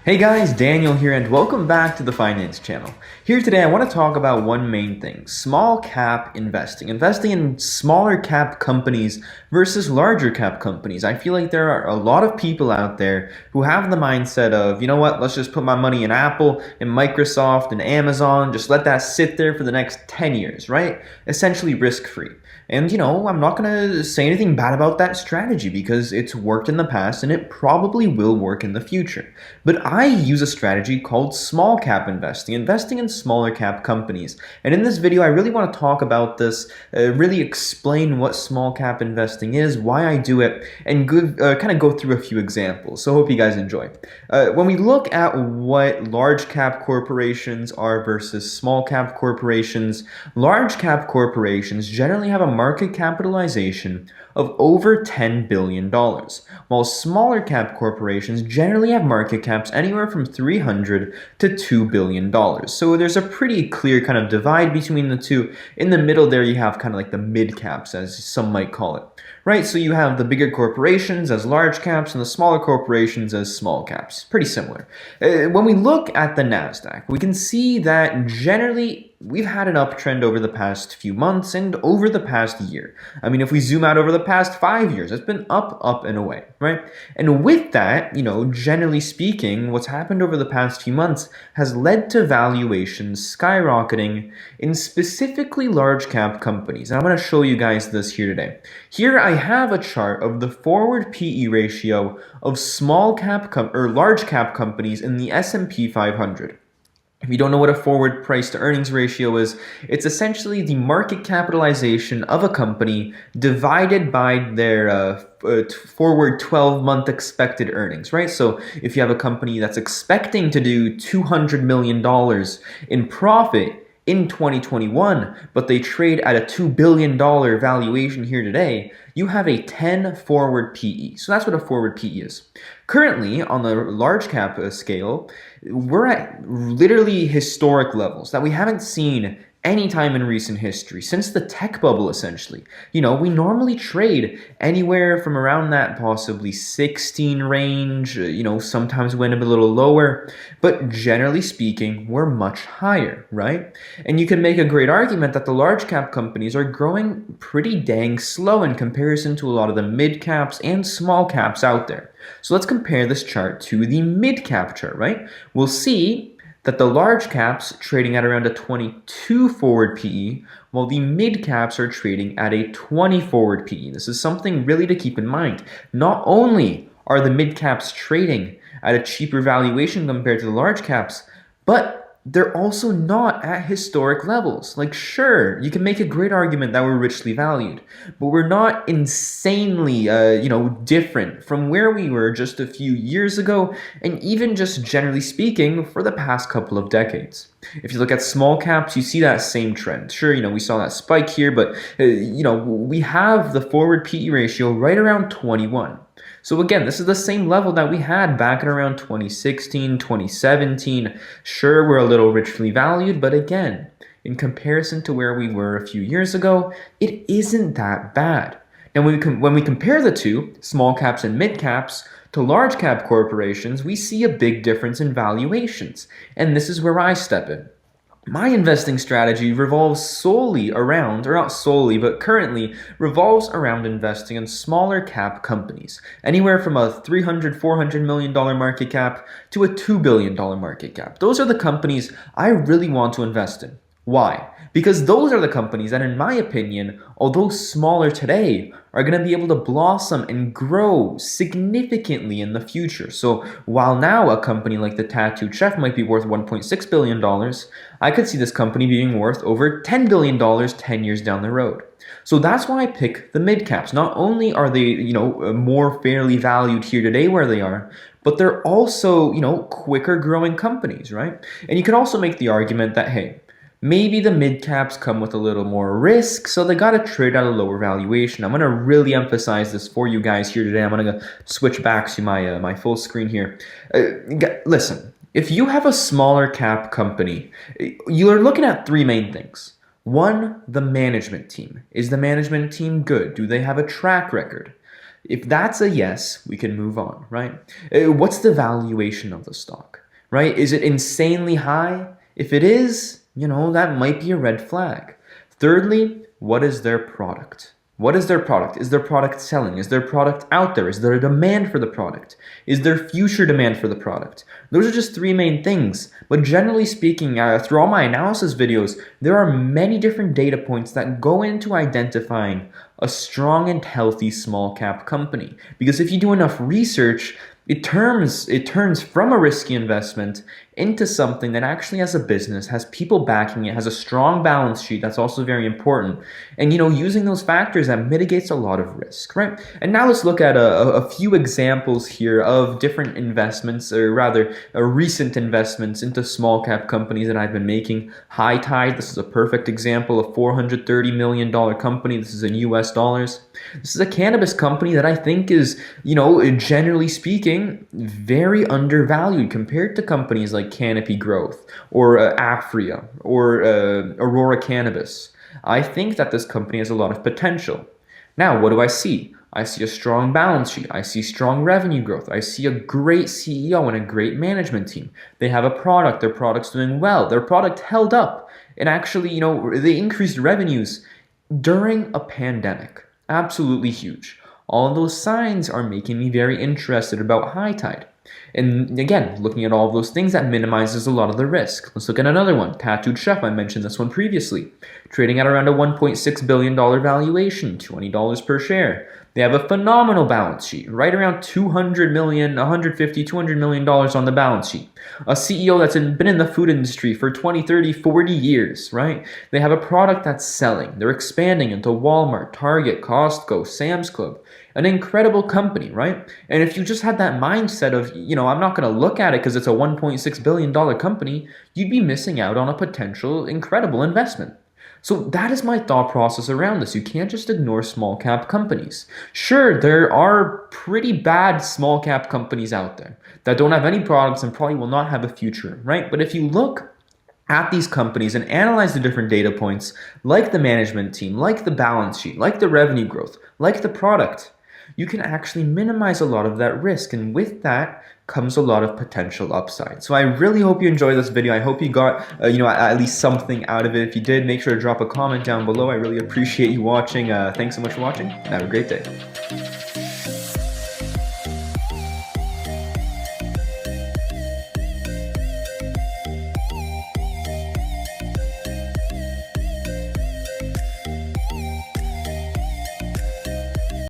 Hey guys, Daniel here and welcome back to the Finance Channel. Here today I want to talk about one main thing, small cap investing. Investing in smaller cap companies versus larger cap companies. I feel like there are a lot of people out there who have the mindset of, you know what, let's just put my money in Apple and Microsoft and Amazon, just let that sit there for the next 10 years, right? Essentially risk-free. And I'm not going to say anything bad about that strategy because it's worked in the past and it probably will work in the future. But I use a strategy called small cap investing, investing in smaller cap companies. And in this video, I really want to talk about this, really explain what small cap investing is, why I do it, and kind of go through a few examples. So I hope you guys enjoy. When we look at what large cap corporations are versus small cap corporations, large cap corporations generally have a market capitalization of over $10 billion, while smaller cap corporations generally have market caps anywhere from $300 to $2 billion. So there's a pretty clear kind of divide between the two. In the middle there you have kind of like the mid caps, as some might call it. Right, so you have the bigger corporations as large caps and the smaller corporations as small caps. Pretty similar. When we look at the NASDAQ, we can see that generally we've had an uptrend over the past few months and over the past year. I mean, if we zoom out over the past 5 years, it's been up, up, and away, right? And with that, generally speaking, what's happened over the past few months has led to valuations skyrocketing in specifically large cap companies. And I'm going to show you guys this here today. Here I have a chart of the forward PE ratio of small cap or large cap companies in the S&P 500. If you don't know what a forward price to earnings ratio is, it's essentially the market capitalization of a company divided by their forward 12-month expected earnings, right? So if you have a company that's expecting to do $200 million in profit in 2021, but they trade at a $2 billion valuation here today, you have a 10 forward PE. So that's what a forward PE is. Currently, on the large cap scale, we're at literally historic levels that we haven't seen any time in recent history, since the tech bubble, essentially. We normally trade anywhere from around that possibly 16 range, sometimes went a little lower, but generally speaking, we're much higher, right? And you can make a great argument that the large cap companies are growing pretty dang slow in comparison to a lot of the mid caps and small caps out there. So let's compare this chart to the mid cap chart, right? We'll see that the large caps trading at around a 22 forward PE, while the mid caps are trading at a 20 forward PE. This is something really to keep in mind. Not only are the mid caps trading at a cheaper valuation compared to the large caps, but they're also not at historic levels. Like, sure, you can make a great argument that we're richly valued, but we're not insanely, different from where we were just a few years ago, and even just generally speaking, for the past couple of decades. If you look at small caps, you see that same trend. Sure, we saw that spike here, but, we have the forward PE ratio right around 21. So again, this is the same level that we had back in around 2016, 2017. Sure, we're a little richly valued, but again, in comparison to where we were a few years ago, it isn't that bad. Now, when we compare the two, small caps and mid caps, to large cap corporations, we see a big difference in valuations. And this is where I step in. My investing strategy revolves solely around, or not solely, but currently revolves around investing in smaller cap companies, anywhere from a $300, $400 million market cap to a $2 billion market cap. Those are the companies I really want to invest in. Why? Because those are the companies that, in my opinion, although smaller today, are going to be able to blossom and grow significantly in the future. So while now a company like the Tattooed Chef might be worth $1.6 billion, I could see this company being worth over $10 billion 10 years down the road. So that's why I pick the mid caps. Not only are they, more fairly valued here today where they are, but they're also, quicker growing companies, right? And you can also make the argument that, hey, maybe the mid caps come with a little more risk, so they got to trade at a lower valuation. I'm going to really emphasize this for you guys here today. I'm going to switch back to my full screen here. Listen, if you have a smaller cap company, you're looking at three main things. One, the management team. Is the management team good? Do they have a track record? If that's a yes, we can move on, right? What's the valuation of the stock, right? Is it insanely high? If it is, that might be a red flag. Thirdly, what is their product? What is their product? Is their product selling? Is their product out there? Is there a demand for the product? Is there future demand for the product? Those are just three main things. But generally speaking, through all my analysis videos, there are many different data points that go into identifying a strong and healthy small cap company. Because if you do enough research, it turns from a risky investment into something that actually has a business, has people backing it, has a strong balance sheet. That's also very important. And using those factors, that mitigates a lot of risk, right? And now let's look at a few examples here of different investments, or rather recent investments into small cap companies that I've been making. High Tide, this is a perfect example, a $430 million company. This is in US dollars. This is a cannabis company that I think is, generally speaking, very undervalued compared to companies like Canopy Growth or Afria or Aurora Cannabis. I think that this company has a lot of potential. Now, what do I see? I see a strong balance sheet. I see strong revenue growth. I see a great CEO and a great management team. They have a product. Their product's doing well. Their product held up. And actually, they increased revenues during a pandemic. Absolutely huge. All of those signs are making me very interested about High Tide. And again, looking at all of those things, that minimizes a lot of the risk. Let's look at another one, Tattooed Chef. I mentioned this one previously. Trading at around a $1.6 billion valuation, $20 per share. They have a phenomenal balance sheet, right around $200 million, $150, $200 million on the balance sheet. A CEO that's been in the food industry for 20, 30, 40 years, right? They have a product that's selling. They're expanding into Walmart, Target, Costco, Sam's Club. An incredible company, right? And if you just had that mindset of, I'm not going to look at it because it's a $1.6 billion company, you'd be missing out on a potential incredible investment. So that is my thought process around this. You can't just ignore small cap companies. Sure, there are pretty bad small cap companies out there that don't have any products and probably will not have a future, right? But if you look at these companies and analyze the different data points, like the management team, like the balance sheet, like the revenue growth, like the product, you can actually minimize a lot of that risk. And with that comes a lot of potential upside. So I really hope you enjoyed this video. I hope you got, at least something out of it. If you did, make sure to drop a comment down below. I really appreciate you watching. Thanks so much for watching, and have a great day.